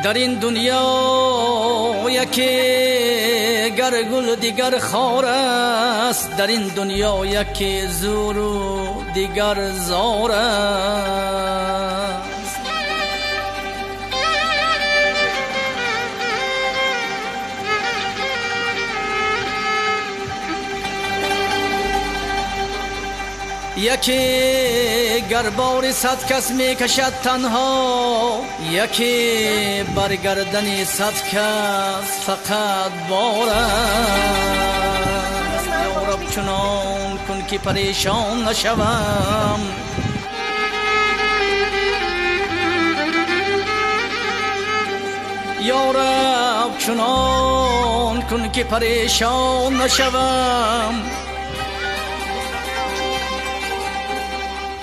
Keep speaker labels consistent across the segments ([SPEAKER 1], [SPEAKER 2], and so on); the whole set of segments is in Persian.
[SPEAKER 1] در این دنیا یکی گر گل دیگر خار است، در این دنیا یکی زور و دیگر زار است. یکی گربار صد کس می کشد تنها، یکی برگردن صد کس فقط بار است. یا رب چنان کن که پریشان نشوم، یا رب چنان کن که پریشان نشوم.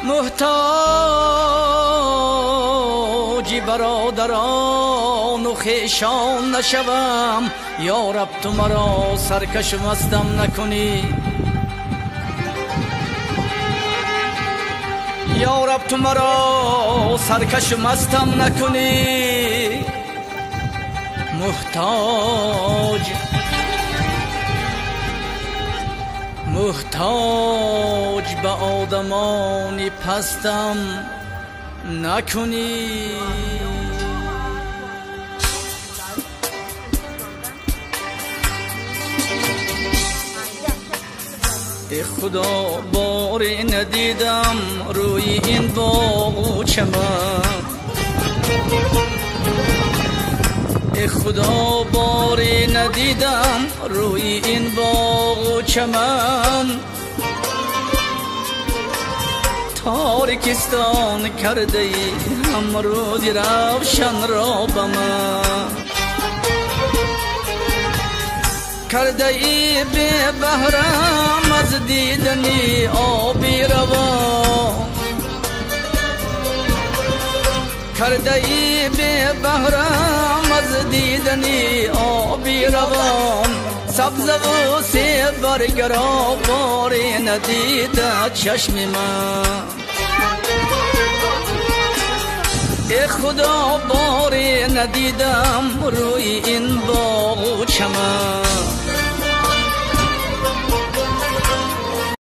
[SPEAKER 1] محتاج برادران و خویشان نشوم. یا رب تو مرا سرکش و مستم نکنی، یا رب تو مرا سرکش و مستم نکنی. محتاج به آدمانی پستم نکنی. ای خدا باری ندیدم روی این باغ و چمن، ای خدا باری ندیدم روی این باغ و چمن. تاریکستان کرده ای امروز روشن را به من، کرده ای به بهرم از دیدنی آبی روان، کرده ای به بهرم از دیدنی آبی روان. سبز و سیب برگرا باری ندیده چشم من، ای خدا باری ندیدم روی این باغ و چمن.